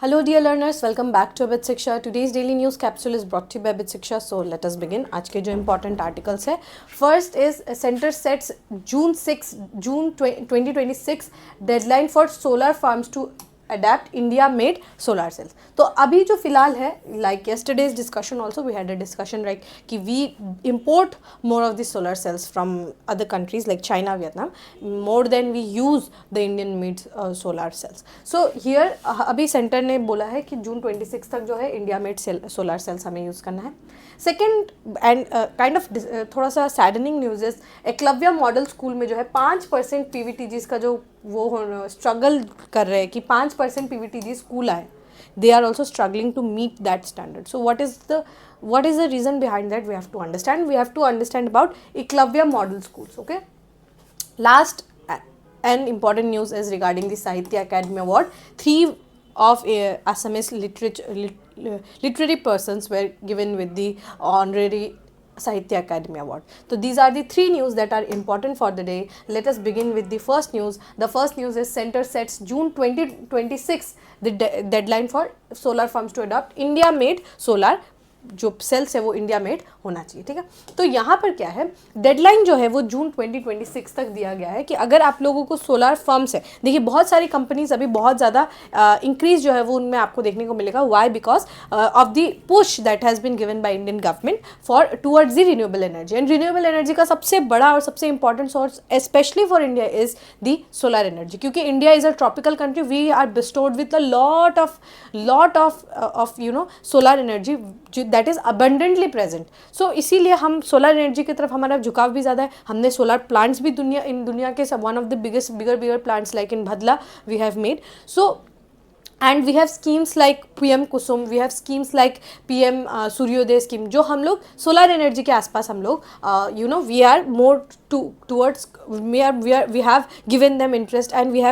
Hello dear learners, welcome back to Abit Shiksha. Today's daily news capsule is brought to you by Abit Shiksha. So let us begin. आज के जो important articles है, first is center sets June 2026 deadline for solar farms to adapt India made solar cells. तो अभी जो फिलहाल है, like yesterday's discussion also we had a discussion right कि we import more of the solar cells from other countries like China, Vietnam more than we use the Indian made solar cells. So here अभी centre ने बोला है कि जून 26 तक जो है India made solar cells हमें यूज़ करना है. सेकेंड एंड काइंड ऑफ थोड़ा सा saddening news is Eklavya model school में जो है 5% PVTGs का जो वो स्ट्रगल कर रहे हैं कि 5% PVTG स्कूल आए. They are also struggling to meet that standard. So what is the reason behind that? We have to understand. We have to understand about Eklavya model schools. Okay. Last and important news is regarding the Sahitya Academy Award. 3 of Assamese literary persons were given with the honorary Sahitya Academy Award. So these are the 3 news that are important for the day. Let us begin with the first news. The first news is center sets June 2026 the deadline for solar farms to adopt India made solar जो sales है वो India made होना चाहिए. ठीक है, तो यहाँ पर क्या है, डेडलाइन जो है वो जून 2026 तक दिया गया है कि अगर आप लोगों को सोलर फर्म्स है, देखिए बहुत सारी कंपनीज अभी बहुत ज़्यादा इंक्रीज जो है वो उनमें आपको देखने को मिलेगा. Why? Because of the push that has been given by Indian government for towards the renewable energy. And renewable energy का सबसे बड़ा और सबसे important source specially for India is the solar energy, क्योंकि India is a tropical country. We are bestowed with a lot of you know solar energy that is abundantly present. So इसीलिए हम solar energy की तरफ हमारा झुकाव भी ज़्यादा है. हमने सोलर प्लांट्स भी दुनिया के सब one of the bigger plants like in Bhadla we have made. So and we have schemes like PM Kusum, we have schemes like PM Suryoday scheme, जो हम लोग सोलर एनर्जी के आसपास हम लोग you know we are more towards we have given them interest and we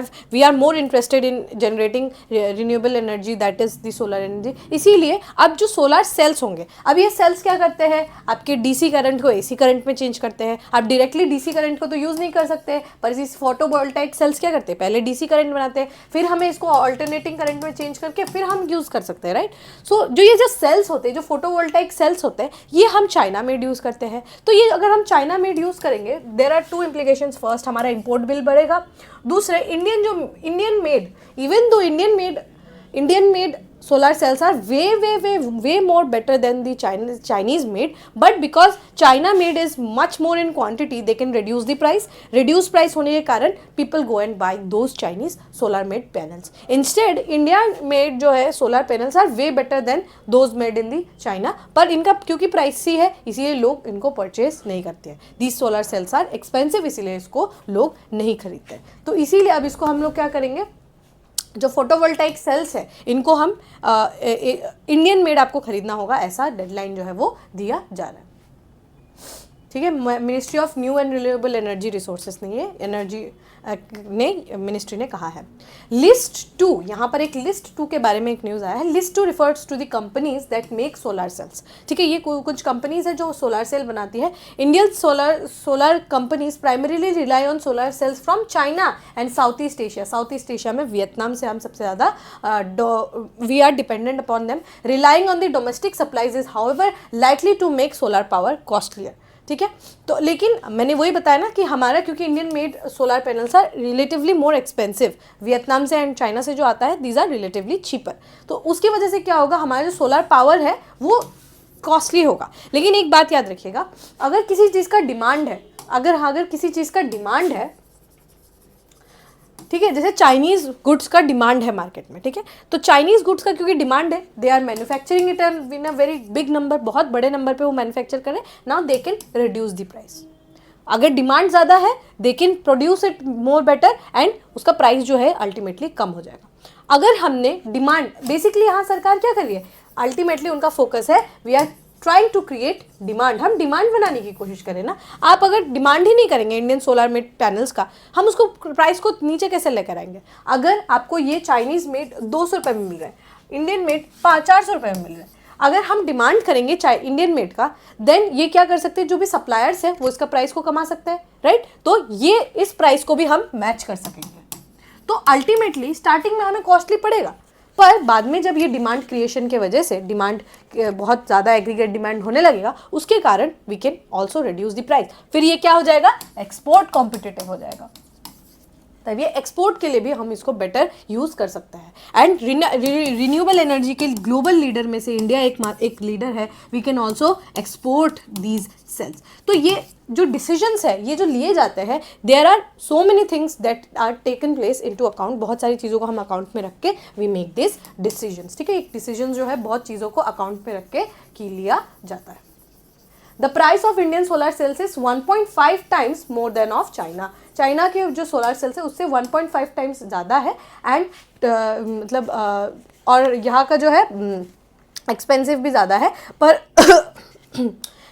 are more interested in generating renewable energy, that is the solar energy. इसीलिए अब जो सोलर सेल्स होंगे, अब ये सेल्स क्या करते हैं, आपके DC करंट को AC करंट में चेंज करते हैं. आप डायरेक्टली DC करंट को तो यूज़ नहीं कर सकते, पर इस फोटोवोल्टाइक सेल्स क्या करते हैं, पहले DC करंट बनाते हैं, फिर हमें इसको ऑल्टरनेटिंग करंट में चेंज करके फिर हम यूज़ कर सकते हैं. राइट. सो जो सेल्स होते हैं, जो फोटोवोल्टाइक सेल्स होते हैं, ये हम चाइना मेड यूज़ करते हैं. तो ये अगर हम चाइना मेड यूज़ करेंगे, देयर आर 2 implications. फर्स्ट, हमारा इंपोर्ट बिल बढ़ेगा. दूसरे, Indian made solar cells are way more better than the Chinese made, but because China made is much more in quantity, they can reduce the price. Reduce price होने के कारण people go and buy those Chinese solar made panels. Instead India made जो है solar panels are way better than those made in the China, पर इनका क्योंकि pricey है इसीलिए लोग इनको परचेज नहीं करते हैं. These solar cells are expensive, इसीलिए इसको लोग नहीं खरीदते. तो इसीलिए अब इसको हम लोग क्या करेंगे, जो फोटोवोल्टाइक सेल्स है इनको हम इंडियन मेड आपको खरीदना होगा, ऐसा डेडलाइन जो है वो दिया जा रहा है. ठीक है, ministry of new and renewable energy resources नहीं है, एनर्जी मिनिस्ट्री ने कहा है. लिस्ट 2, यहाँ पर एक लिस्ट 2 के बारे में एक न्यूज़ आया है. List 2 refers to the companies that make solar cells. ठीक है, ये कुछ कंपनीज है जो सोलर सेल बनाती है. Indian solar companies primarily rely on solar cells from China and South East Asia. South East Asia में वियतनाम से हम सबसे ज़्यादा we are dependent upon them. Relying on the domestic supplies is however likely to make solar power costlier. ठीक है, तो लेकिन मैंने वही बताया ना कि हमारा क्योंकि Indian made solar panels are relatively more expensive, Vietnam से एंड चाइना से जो आता है दीज आर रिलेटिवली चीपर. तो उसकी वजह से क्या होगा, हमारा जो सोलर पावर है वो कॉस्टली होगा. लेकिन एक बात याद रखिएगा, अगर किसी चीज़ का डिमांड है, अगर किसी चीज़ का डिमांड है, ठीक है, जैसे चाइनीज़ गुड्स का डिमांड है मार्केट में. ठीक है, तो चाइनीज़ गुड्स का क्योंकि डिमांड है, they are manufacturing it in a very big number, बहुत बड़े नंबर पे वो मैन्युफैक्चर करें. Now they can reduce the price. अगर डिमांड ज़्यादा है they can produce it more better and उसका प्राइस जो है अल्टीमेटली कम हो जाएगा. अगर हमने डिमांड, बेसिकली यहाँ सरकार क्या कर रही है, अल्टीमेटली उनका फोकस है we are trying to create demand. हम डिमांड बनाने की कोशिश करें ना. आप अगर डिमांड ही नहीं करेंगे इंडियन सोलर मेड पैनल्स का, हम उसको प्राइस को नीचे कैसे लेकर आएंगे. अगर आपको ये चाइनीज़ मेड 200 रुपये में मिल रहा है, इंडियन मेड 400 रुपये में मिल रहा है, अगर हम डिमांड करेंगे इंडियन मेड का, देन ये क्या कर सकते हैं, जो भी सप्लायर्स है वो इसका प्राइस को कमा सकते हैं. राइट, तो ये इस प्राइस को भी हम मैच कर सकेंगे. तो अल्टीमेटली स्टार्टिंग में हमें कॉस्टली पड़ेगा, पर बाद में जब ये डिमांड क्रिएशन के वजह से डिमांड बहुत ज़्यादा एग्रीगेट डिमांड होने लगेगा, उसके कारण we can also reduce the price. फिर ये क्या हो जाएगा, एक्सपोर्ट कॉम्पिटिटिव हो जाएगा, तब ये एक्सपोर्ट के लिए भी हम इसको बेटर यूज़ कर सकते हैं। एंड रिन्यूएबल एनर्जी के ग्लोबल लीडर में से इंडिया एक लीडर है। We can also export these cells. तो ये जो डिसीजंस है, ये जो लिए जाते हैं, there are so many things that are taken place into account. बहुत सारी चीज़ों को हम अकाउंट में रख के वी मेक दिस डिसीजंस, ठीक है। एक डिसीजन जो है बहुत चीज़ों को अकाउंट में रख के लिया जाता है। The price of Indian solar cells is 1.5 times more than of China. China के जो सोलर सेल्स है उससे 1.5 टाइम्स ज़्यादा है। एंड मतलब और यहाँ का जो है एक्सपेंसिव भी ज़्यादा है। पर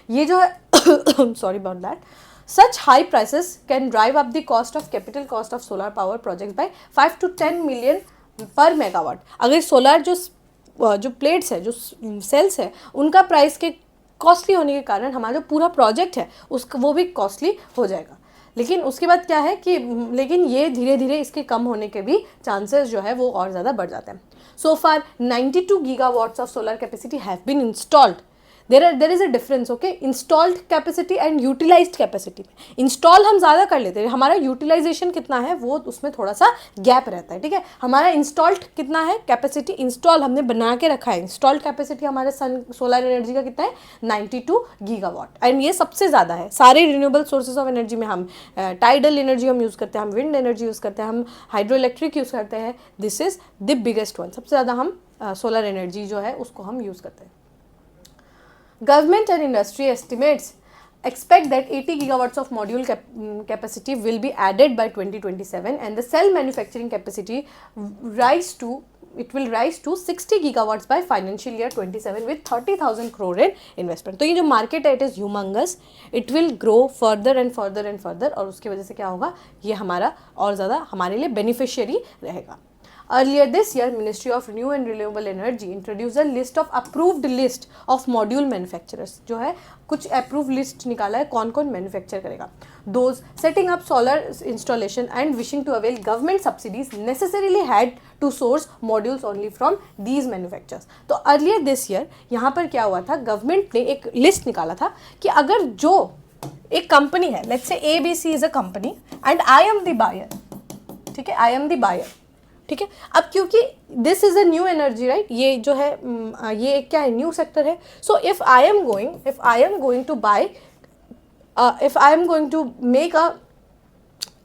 ये जो है sorry about that, such high prices can drive up the capital cost of solar power projects by 5 to 10 million per megawatt। अगर सोलर जो प्लेट्स है, जो सेल्स है, उनका प्राइस के कॉस्टली होने के कारण हमारा जो पूरा प्रोजेक्ट है उसका वो भी कॉस्टली हो जाएगा। लेकिन उसके बाद क्या है कि लेकिन ये धीरे धीरे इसके कम होने के भी चांसेस जो है वो और ज़्यादा बढ़ जाते हैं। So far 92 gigawatts of solar capacity have been installed. There is a difference, okay, installed capacity and utilised capacity में। इंस्टॉल हम ज़्यादा कर लेते हैं, हमारा यूटिलाइजेशन कितना है वो उसमें थोड़ा सा गैप रहता है, ठीक है। हमारा इंस्टॉल्ड कितना है कैपेसिटी, इंस्टॉल हमने बना के रखा है, इंस्टॉल्ड कैपेसिटी हमारे सोलर एनर्जी का कितना है 92 गीगावाट। एंड ये सबसे ज़्यादा है सारे रिन्यूएबल सोर्सेज ऑफ एनर्जी में। हम टाइडल एनर्जी हम यूज़ करते हैं, हम विंड एनर्जी यूज़ करते हैं, हम हाइड्रो इलेक्ट्रिक यूज़ करते हैं। This is the biggest one, सबसे ज़्यादा हम सोलर एनर्जी जो है उसको हम यूज़ करते हैं। Government and industry estimates expect that 80 gigawatts of module capacity will be added by 2027 and the cell manufacturing capacity will rise to 60 gigawatts by financial year 27 with 30,000 crore in investment। तो ये जो market है it is humongous, it will grow further and further and further और उसकी वजह से क्या होगा, ये हमारा और ज़्यादा हमारे लिए beneficiary रहेगा। Earlier this year, Ministry of New and Renewable Energy introduced a approved list of module manufacturers। जो है कुछ approved list निकाला है कौन कौन manufacture करेगा। Those setting up solar installation and wishing to avail government subsidies necessarily had to source modules only from these manufacturers। तो earlier this year यहाँ पर क्या हुआ था, गवर्नमेंट ने एक लिस्ट निकाला था कि अगर जो एक कंपनी है, let's say ABC is a company and I am the buyer, ठीक है, I am the buyer, ठीक है। अब क्योंकि this is a new energy right, ये जो है ये क्या है, न्यू सेक्टर है। So if I am going to buy, if I am going to make a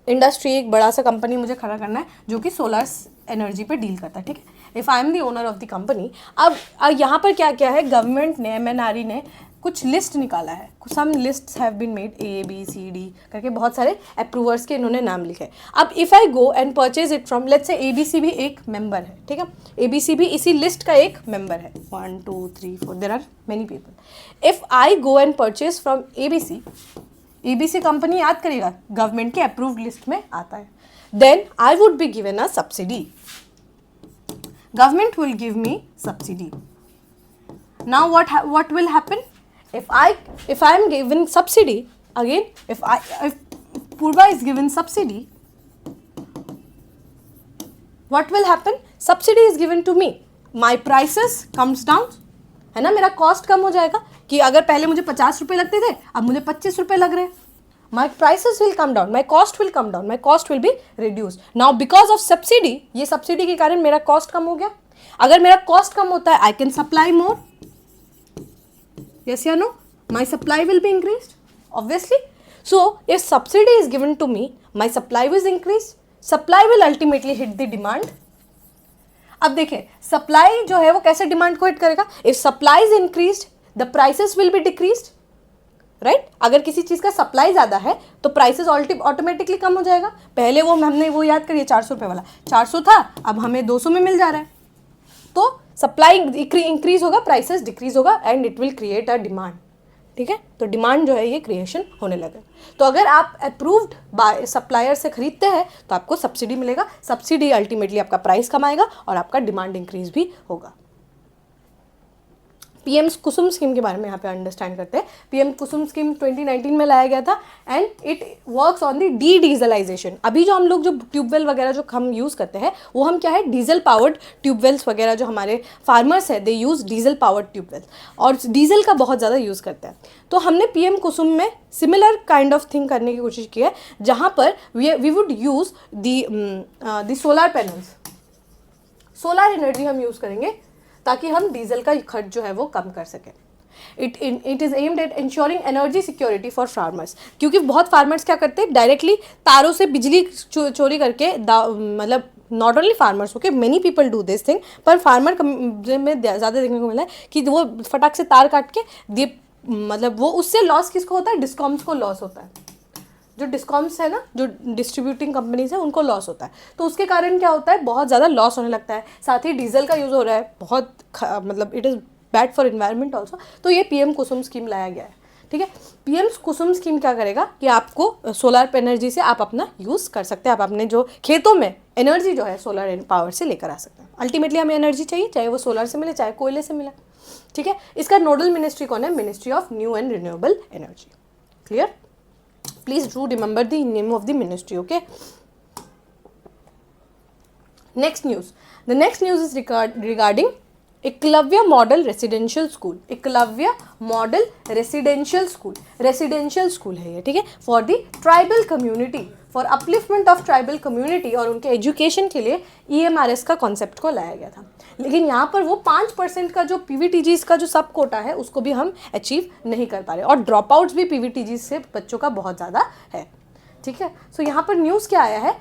industry, एक बड़ा सा कंपनी मुझे खड़ा करना है जो कि सोलर एनर्जी पे डील करता है, ठीक है। If I am the owner of the company, अब यहाँ पर क्या क्या है, गवर्नमेंट ने MNRE ने कुछ लिस्ट निकाला है। Some lists have been made, ABCD करके बहुत सारे अप्रूवर्स के इन्होंने नाम लिखे। अब if I go and purchase it from, let's say ABC भी एक मेंबर है, ठीक है, ABC भी इसी लिस्ट का एक मेंबर है। 1 2 3 4 there are many people. If I go and purchase from ABC company याद करिएगा गवर्नमेंट के अप्रूव्ड लिस्ट में आता है, then I would be given a subsidy. Government will give me subsidy. Now what will happen? If I am given subsidy, again if Purva is given subsidy, what will happen? Subsidy is given to me, my prices comes down, है ना, मेरा cost कम हो जाएगा। कि अगर पहले मुझे 50 रुपये लगते थे, अब मुझे 25 रुपये लग रहे हैं। My prices will come down, my cost will come down, my cost will be reduced. Now because of subsidy, ये सब्सिडी के कारण मेरा कॉस्ट कम हो गया। अगर मेरा कॉस्ट कम होता है, I can supply more, yes or no? My supply will be increased, obviously. So if subsidy is given to me, my supply will increase, supply will ultimately hit the demand। अब देखिए supply जो है वो कैसे demand को hit करेगा, if supply is increased the prices will be decreased, right. अगर किसी चीज़ का सप्लाई ज़्यादा है तो प्राइसेस ऑटोमेटिकली कम हो जाएगा। पहले वो हमने वो याद करिए 400 रुपये वाला, 400 था, अब हमें 200 में मिल जा रहा है। तो सप्लाई इंक्रीज होगा, प्राइसेस डिक्रीज होगा and it will create a demand, ठीक है। तो डिमांड जो है ये क्रिएशन होने लगे। तो अगर आप अप्रूव्ड बाय सप्लायर से खरीदते हैं तो आपको सब्सिडी मिलेगा। सब्सिडी अल्टीमेटली आपका प्राइस कमाएगा और आपका डिमांड इंक्रीज भी होगा। पीएम कुसुम स्कीम के बारे में यहाँ पे अंडरस्टैंड करते हैं। पीएम कुसुम स्कीम 2019 में लाया गया था and it works on the de dieselization. अभी जो हम लोग जो ट्यूबवेल वगैरह जो हम यूज़ करते हैं वो हम क्या है, डीजल पावर्ड ट्यूबवेल्स वगैरह जो हमारे फार्मर्स है दे यूज़ डीजल पावर्ड ट्यूबवेल्स और डीजल का बहुत ज़्यादा यूज़ करते हैं। तो हमने पीएम कुसुम में सिमिलर काइंड ऑफ थिंग करने की कोशिश की है, जहाँ पर we would use the solar panels, solar energy हम यूज़ करेंगे ताकि हम डीजल का खर्च जो है वो कम कर सकें। It is aimed at ensuring energy security for farmers, क्योंकि बहुत फार्मर्स क्या करते हैं, डायरेक्टली तारों से बिजली चोरी करके मतलब not only farmers, okay many people do this thing, पर फार्मर में ज़्यादा देखने को मिला है कि वो फटाक से तार काट के दे, मतलब वो उससे लॉस किसको होता है, डिस्कॉम्स को लॉस होता है। जो डिस्कॉम्स है ना, जो डिस्ट्रीब्यूटिंग कंपनीज है, उनको लॉस होता है। तो उसके कारण क्या होता है, बहुत ज़्यादा लॉस होने लगता है। साथ ही डीजल का यूज़ हो रहा है, बहुत मतलब it is bad for environment also. तो ये पीएम कुसुम स्कीम लाया गया है, ठीक है। पीएम कुसुम स्कीम क्या करेगा कि आपको सोलर एनर्जी से आप अपना यूज़ कर सकते हैं, आप अपने जो खेतों में एनर्जी जो है सोलर पावर से लेकर आ सकते हैं। अल्टीमेटली हमें एनर्जी चाहिए, चाहे वो सोलर से मिले चाहे कोयले से मिले, ठीक है। इसका नोडल मिनिस्ट्री कौन है, ministry of new and renewable energy. Clear? Please do remember the name of the ministry, okay? Next news. The next news is regarding Eklavya Model Residential School. Eklavya Model Residential School. Residential school है ये, ठीक है, for the tribal community, for upliftment of tribal community और उनके education के लिए EMRS का concept को लाया गया था। लेकिन यहाँ पर वो 5% का जो PVTGs का जो सब कोटा है उसको भी हम अचीव नहीं कर पा रहे और ड्रॉप आउट्स भी PVTGs से बच्चों का बहुत ज़्यादा है, ठीक है। सो यहाँ पर न्यूज़ क्या आया है,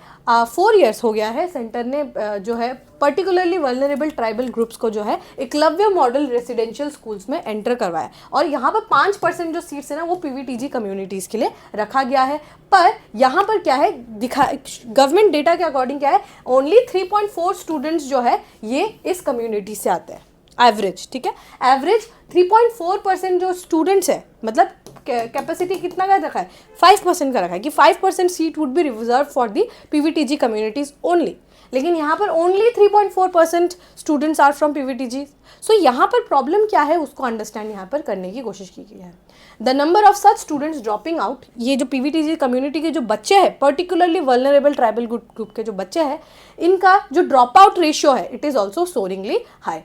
4 years हो गया है सेंटर ने जो है पर्टिकुलरली वल्नरेबल ट्राइबल ग्रुप्स को जो है एकलव्य मॉडल रेसिडेंशियल स्कूल्स में एंटर करवाया और यहाँ पर 5% जो सीट्स है ना वो PVTG कम्युनिटीज़ के लिए रखा गया है। पर यहाँ पर क्या है, गवर्नमेंट डेटा के अकॉर्डिंग क्या है, ओनली 3.4 स्टूडेंट्स जो है ये इस कम्युनिटी से आते हैं, एवरेज, ठीक है। एवरेज 3.4% जो स्टूडेंट्स है, मतलब कैपेसिटी कितना का रखा है, 5% का रखा है कि 5% seat would be reserve for the PVTG communities only. लेकिन यहाँ पर only 3.4% students are from PVTG। So यहाँ पर प्रॉब्लम क्या है उसको अंडरस्टैंड यहाँ पर करने की कोशिश की गई है। The number of such students dropping out, ये जो PVTG कम्युनिटी के जो बच्चे हैं, पर्टिकुलरली वल्नरेबल ट्राइबल ग्रुप के जो बच्चे हैं, इनका जो ड्रॉप आउट रेशियो है it is also soaringly high.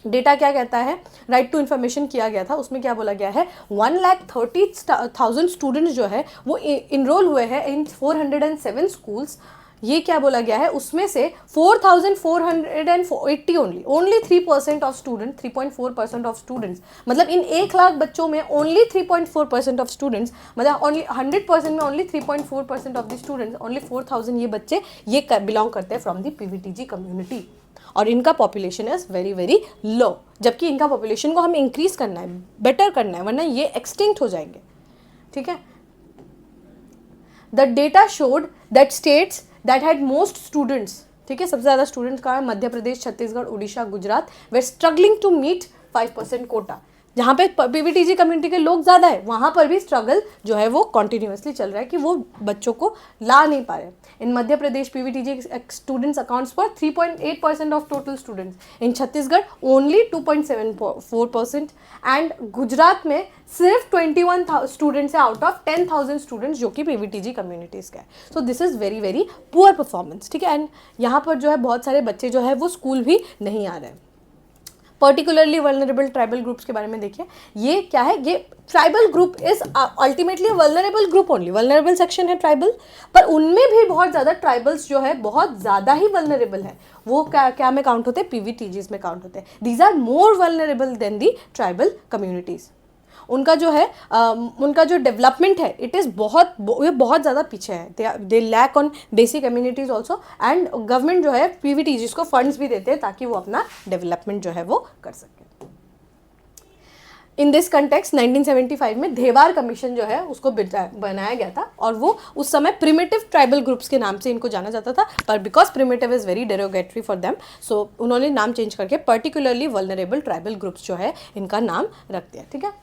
Data क्या कहता है, राइट टू इन्फॉर्मेशन किया गया था, उसमें क्या बोला गया है, 1,30,000 स्टूडेंट्स जो है वो इनरोल हुए हैं इन 407 स्कूल्स। ये क्या बोला गया है, उसमें से 4,480 only 3% of student, 3.4% of students, मतलब इन 1 लाख बच्चों में ओनली 3.4% ऑफ स्टूडेंट्स, मतलब ओनली 100% में only 3.4% of the students, only 4,000 ये बच्चे ये बिलोंग करते हैं फ्रॉम द PVTG कम्युनिटी और इनका population is very very low. जबकि इनका पॉपुलेशन को हमें इंक्रीज करना है, बेटर करना है, वरना ये एक्सटिंक्ट हो जाएंगे, ठीक है। The data showed that states that had most students, ठीक है, सबसे ज़्यादा स्टूडेंट्स कहाँ है, मध्य प्रदेश, छत्तीसगढ़, उड़ीसा, गुजरात, वे स्ट्रगलिंग टू मीट 5% कोटा। जहाँ पे PVTG कम्युनिटी के लोग ज़्यादा है वहाँ पर भी स्ट्रगल जो है वो कॉन्टिन्यूसली चल रहा है कि वो बच्चों को ला नहीं पा रहे। इन Madhya Pradesh PVTG students accounts for 3.8% of total students, in Chhattisgarh only 2.74% and Gujarat में सिर्फ 21 स्टूडेंट्स है आउट ऑफ 10,000 स्टूडेंट्स जो कि PVTG कम्युनिटीज़ का है। So this is very very poor performance, ठीक है। एंड यहाँ पर जो है बहुत सारे बच्चे जो है वो स्कूल भी नहीं आ रहे हैं। पर्टिकुलरली वल्नरेबल ट्राइबल ग्रुप्स के बारे में देखिए, ये क्या है, ये tribal group is ultimately vulnerable group only, vulnerable section है ट्राइबल, पर उनमें भी बहुत ज़्यादा ट्राइबल्स जो है बहुत ज़्यादा ही वल्नरेबल है। वो क्या में काउंट होते हैं, PVTGs में काउंट होते हैं। These are more vulnerable than the tribal communities. उनका जो है उनका जो डेवलपमेंट है इट इज़ बहुत ज़्यादा पीछे है। They lack on basic communities also and government जो है PVTGs को फंड्स भी देते हैं ताकि वो अपना डेवलपमेंट जो है वो कर सके। इन दिस कंटेक्स्ट 1975 में धेवार कमीशन जो है उसको बनाया गया था और वो उस समय प्रिमिटिव ट्राइबल ग्रुप्स के नाम से इनको जाना जाता था, पर because primitive is very derogatory for them, so उन्होंने नाम चेंज करके पर्टिकुलरली वल्नरेबल ट्राइबल ग्रुप्स जो है इनका नाम रख दिया, ठीक है।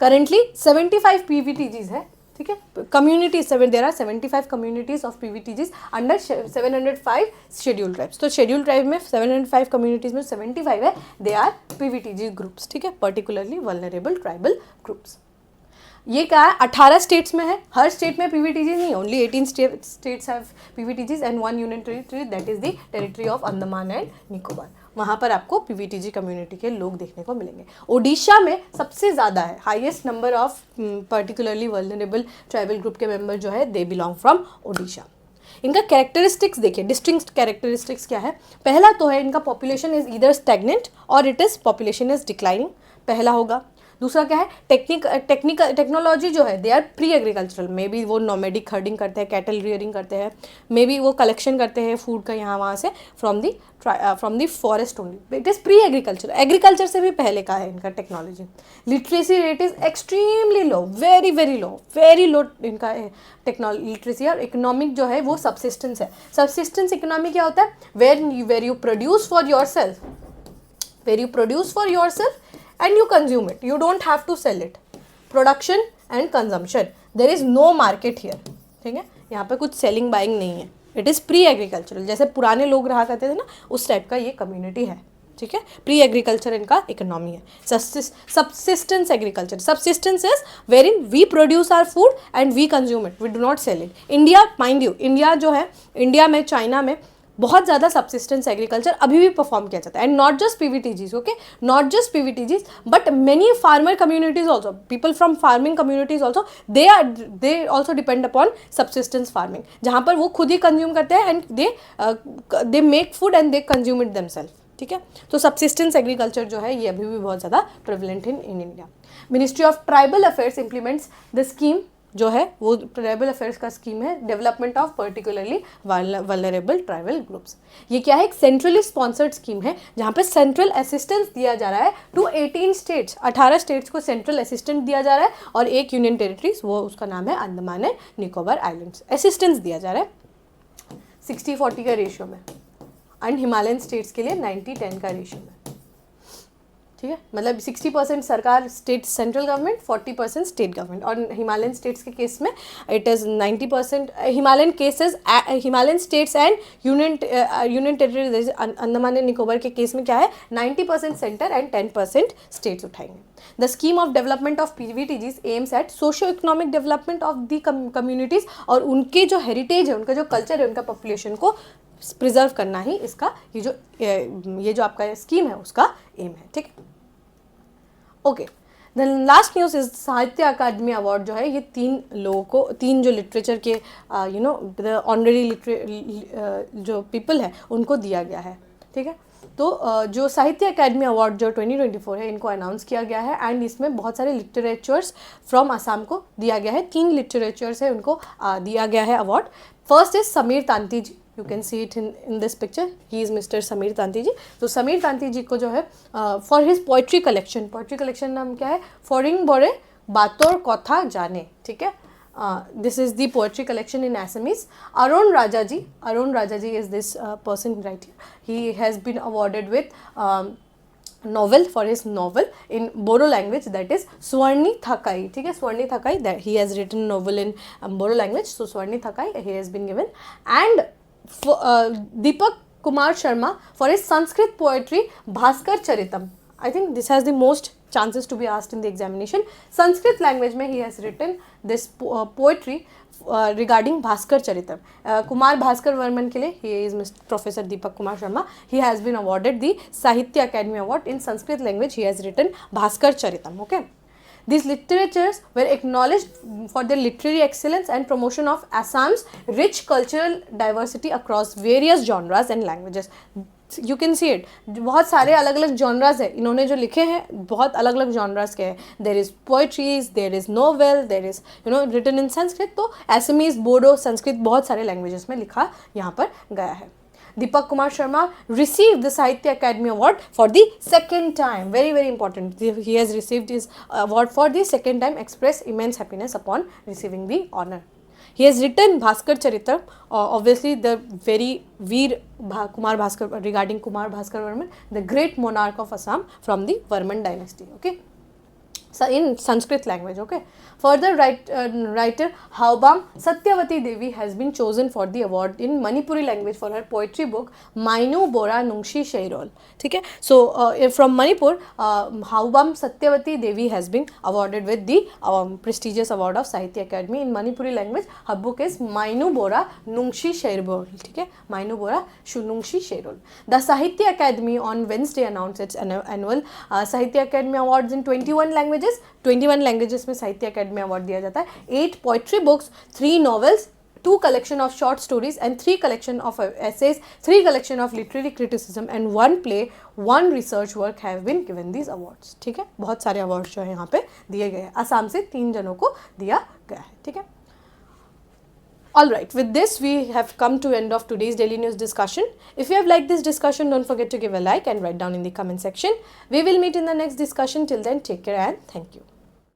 करेंटली 75 PVTGs है, ठीक है। Community 7, there are 75 communities of PVTGs under 705 schedule tribes. तो शेड्यूल ट्राइब में 705 कम्युनिटीज में 75 है, दे आर पीवीटीजी ग्रुप्स, ठीक है, पर्टिकुलरली वल्नरेबल ट्राइबल ग्रुप्स। ये क्या है, 18 स्टेट्स में है, हर स्टेट में पीवीटीजीज नहीं, only 18 states have PVTGs and 1 union territory, that is the territory of Andaman and Nicobar. वहाँ पर आपको पीवीटीजी कम्युनिटी के लोग देखने को मिलेंगे। ओडिशा में सबसे ज़्यादा है, highest number of particularly vulnerable tribal group के मेंबर जो है दे बिलोंग फ्रॉम ओडिशा। इनका कैरेक्टरिस्टिक्स देखिए, डिस्टिंक्ट कैरेक्टरिस्टिक्स क्या है। पहला तो है इनका पॉपुलेशन इज ईदर स्टैग्नेंट और it is population is declining, पहला होगा। दूसरा क्या है, टेक्नोलॉजी जो है, they are pre agricultural, maybe वो नोमेडिक हर्डिंग करते हैं, कैटल रियरिंग करते हैं, मे बी वो कलेक्शन करते हैं फूड का यहाँ वहाँ से from the forest only, it is pre agriculture, agriculture से भी पहले का है इनका technology. Literacy rate is extremely low, very low इनका लिटरेसी। और इकोनॉमिक जो है वो सबसिस्टेंस है। सबसिस्टेंस इकोनॉमी क्या होता है, where you produce for yourself, and you consume it, you don't have to sell it, production and consumption, there is no market here, ठीक है, यहाँ पे कुछ सेलिंग बाइंग नहीं है, इट इज़ प्री एग्रीकल्चरल, जैसे पुराने लोग रहा करते थे ना, उस टाइप का ये कम्युनिटी है, ठीक है। प्री एग्रीकल्चर इनका इकोनॉमी है। Subsistence agriculture, subsistence is wherein we produce our food and we consume it, we do not sell it. India, mind you, India जो है, इंडिया में, चाइना में बहुत ज़्यादा सबसिस्टेंस एग्रीकल्चर अभी भी परफॉर्म किया जाता है, and not just PVTGs, okay, not just PVTGs but many farmer communities also, people from farming communities also, they also depend upon subsistence farming, जहाँ पर वो खुद ही कंज्यूम करते हैं and they make food and they consume it themselves, ठीक है। तो सबसिस्टेंस एग्रीकल्चर जो है ये अभी भी बहुत ज़्यादा prevalent in India. Ministry of tribal affairs implements the scheme, जो है वो ट्राइबल अफेयर्स का स्कीम है, development of particularly vulnerable tribal groups. ये क्या है, एक सेंट्रली स्पॉन्सर्ड स्कीम है जहाँ पे सेंट्रल असिस्टेंस दिया जा रहा है टू 18 स्टेट्स, 18 स्टेट्स को सेंट्रल असिस्टेंस दिया जा रहा है, और एक यूनियन टेरिटरीज, वो उसका नाम है Andaman and Nicobar islands. Assistance दिया जा रहा है 60-40 का रेशियो में, एंड हिमालयन स्टेट्स के लिए 90-10 का रेशियो में, ठीक है, मतलब 60% सरकार, state central government, 40% state government. और हिमालयन स्टेट्स के केस में it is 90%, Himalayan cases, Himalayan states and union territory Andaman and Nicobar के केस में क्या है, 90% सेंटर एंड 10% स्टेट्स उठाएंगे। The scheme of development of PVTGs aims at socio economic development of the communities, और उनके जो हेरिटेज है, उनका जो कल्चर है, उनका पॉपुलेशन को प्रिजर्व करना ही इसका ये जो आपका स्कीम है उसका एम है, ठीक है। Okay, the last news is साहित्य अकादमी अवार्ड जो है, ये 3 लोगों को, 3 जो लिटरेचर के द ऑनरेरी जो पीपल है उनको दिया गया है, ठीक है। तो जो साहित्य अकादमी अवार्ड जो 2024 है, इनको अनाउंस किया गया है, एंड इसमें बहुत सारे लिटरेचर्स फ्रॉम असम को दिया गया है। 3 लिटरेचर्स है, उनको दिया गया है award. First is Sameer Tanti ji, you can see it in this picture, he is mister Sameer Tanti ji. तो समीर तांती जी को जो है फॉर हिज पोइट्री कलेक्शन नाम क्या है, फॉरिंग बोरे बातोर कथा जाने, ठीक है। This is the poetry collection in Assamese. Arun Raja ji is this person right here. He has been awarded with novel for his novel in Bodo language, that is Swarni Thakai, ठीक है, Swarni Thakai, that he has written novel in Bodo language, so Swarni Thakai he has been given, and Deepak Kumar Sharma for his Sanskrit poetry Bhaskar Charitam. I think this has the most chances to be asked in the examination. Sanskrit language में he has written this poetry regarding Bhaskar Charitam. Kumar Bhaskar Varman के लिए he is Professor Deepak Kumar Sharma. He has been awarded the Sahitya Academy Award in Sanskrit language. He has written Bhaskar Charitam. Okay. These literatures were acknowledged for their literary excellence and promotion of Assam's rich cultural diversity across various genres and languages. You can see it, बहुत सारे अलग अलग genres है इन्होंने जो लिखे हैं, बहुत अलग अलग जॉनराज के हैं। There is poetries, there is novel, there is written in Sanskrit. तो एसमीज, बोडो, संस्कृत, बहुत सारे लैंग्वेजेस में लिखा यहाँ पर गया है। Deepak Kumar Sharma received the Sahitya Academy Award for the second time. Very, very important. He has received his award for the second time. Expressed immense happiness upon receiving the honor. He has written Bhaskar Charitam, obviously the very Veer Kumar Bhaskar, regarding Kumar Bhaskar Varman, the great monarch of Assam from the Varman dynasty. Okay. in Sanskrit language. Okay. Further, writer Haobam Satyavati Devi has been chosen for the award in Manipuri language for her poetry book Mainu Bora Nungshi Shairol. Okay. So from Manipur, Haobam Satyavati Devi has been awarded with the prestigious award of Sahitya Academy in Manipuri language. Her book is Mainu Bora Nungshi Shairol. Okay. Mainu Bora Nungshi Shairol. The Sahitya Academy on Wednesday announced its annual Sahitya Academy Awards in 21 languages. 21 languages में साहित्य academy award दिया जाता है. 8 poetry books, 3 novels, 2 collection of short stories and 3 collection of essays, 3 collection of literary criticism and 1 play, 1 research work have been given these awards. ठीक है, बहुत सारे awards जो है यहाँ पे दिए गए हैं. असम से 3 जनों को दिया गया है. ठीक है. Alright, with this we have come to end of today's daily news discussion. If you have liked this discussion, don't forget to give a like and write down in the comment section. We will meet in the next discussion. Till then, take care and thank you.